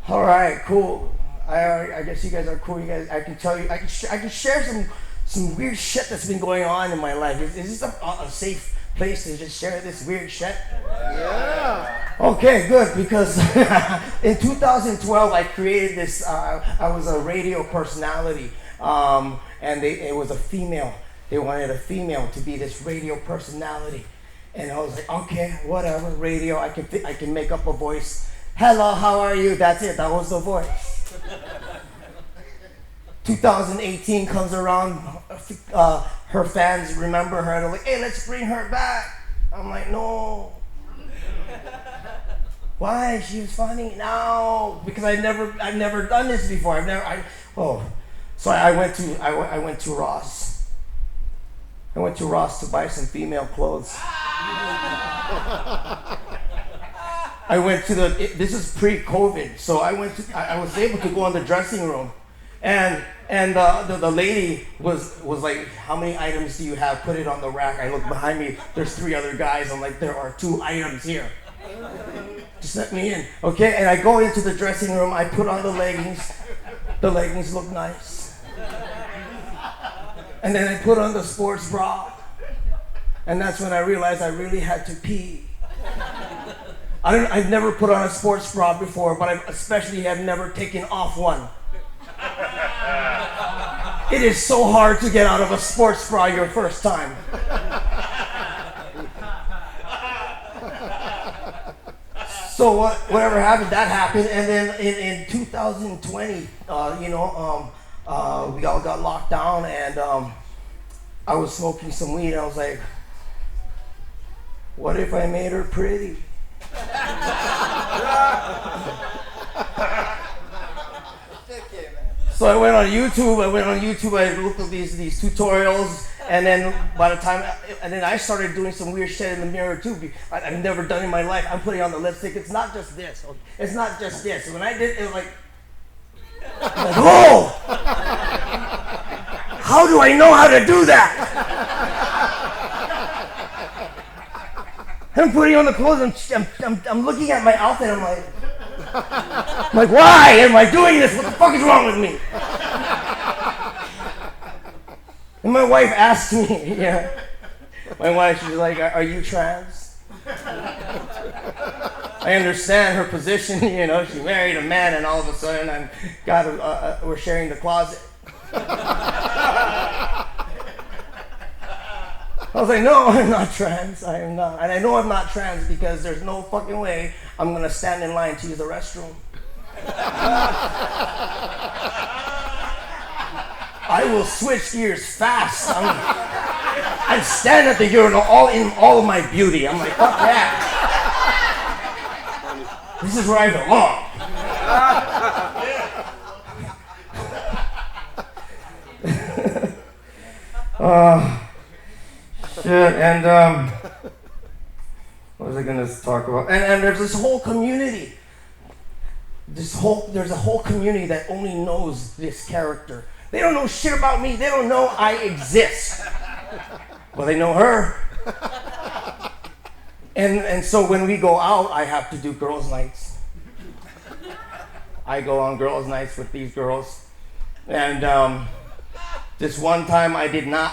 All right, cool. I guess you guys are cool. You guys, I can tell you, I can share some weird shit that's been going on in my life. Is this a safe place to just share this weird shit? Yeah. Okay, good, because in 2012 I created this. I was a radio personality, and it was a female. They wanted a female to be this radio personality, and I was like, okay, whatever, radio. I can make up a voice. Hello, how are you? That's it. That was the voice. 2018 comes around. Her fans remember her. They're like, hey, let's bring her back. I'm like, no. Why? She was funny. No, because I've never done this before. So I went to Ross. I went to Ross to buy some female clothes. This is pre-COVID, so I was able to go in the dressing room, and the lady was like, how many items do you have? Put it on the rack. I look behind me, there's 3 other guys. I'm like, there are 2 items here. Just let me in, okay? And I go into the dressing room, I put on the leggings. The leggings look nice. And then I put on the sports bra. And that's when I realized I really had to pee. I've never put on a sports bra before, but I especially have never taken off one. It is so hard to get out of a sports bra your first time. So whatever happened, that happened, and then in 2020, we all got locked down, and I was smoking some weed, and I was like, what if I made her pretty? So I went on YouTube, I looked at these tutorials, and then I started doing some weird shit in the mirror too. I've never done in my life. I'm putting on the lipstick. It's not just this. Okay? It's not just this. When I did it, was like, oh! How do I know how to do that? I'm putting on the clothes. I'm looking at my outfit. I'm like, why am I doing this? What the fuck is wrong with me? And my wife asked me, my wife, she's like, are you trans? I understand her position, she married a man, and all of a sudden we're sharing the closet. I was like, no, I'm not trans. I am not. And I know I'm not trans because there's no fucking way I'm going to stand in line to use the restroom. I will switch gears fast. I stand at the urinal in all of my beauty. I'm like, fuck that. This is where I belong. Shit, and what was I gonna talk about? And there's this whole community. There's a whole community that only knows this character. They don't know shit about me. They don't know I exist. Well, they know her. And so when we go out, I have to do girls' nights. I go on girls' nights with these girls, and this one time I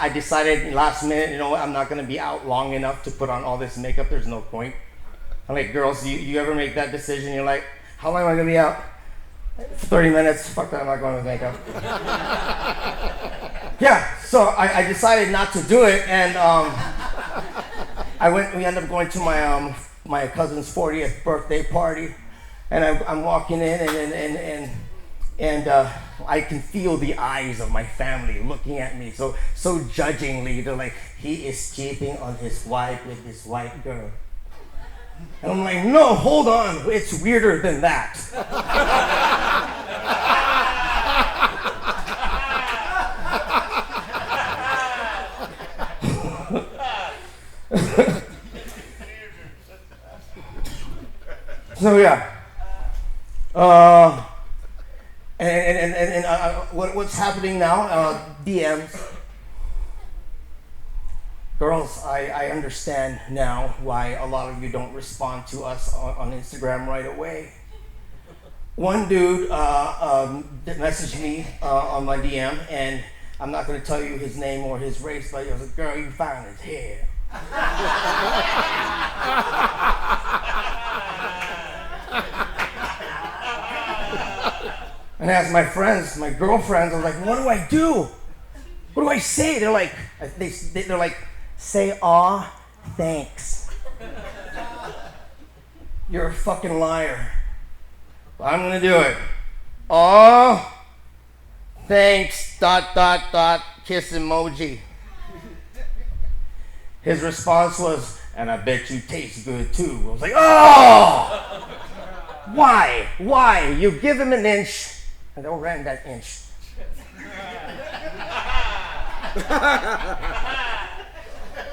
decided last minute, I'm not going to be out long enough to put on all this makeup. There's no point. I'm like, girls, you ever make that decision? You're like, how long am I going to be out? 30 minutes. Fuck that, I'm not going with makeup. Yeah, so I decided not to do it, and we ended up going to my cousin's 40th birthday party, and I'm walking in, and I can feel the eyes of my family looking at me so judgingly. They're like, he is cheating on his wife with this white girl. And I'm like, no, hold on, it's weirder than that. So yeah. What's happening now? DMs. Girls, I understand now why a lot of you don't respond to us on Instagram right away. One dude messaged me on my DM, and I'm not going to tell you his name or his race, but he was like, "Girl, you fine as hell." And I asked my friends, my girlfriends, I was like, "What do I do? What do I say?" They're like, they're like, "Say aw, thanks." You're a fucking liar. I'm gonna do it. Aw, thanks, ... kiss emoji. His response was, "And I bet you taste good too." I was like, "Oh! Why? Why? You give him an inch, and they'll rent that inch."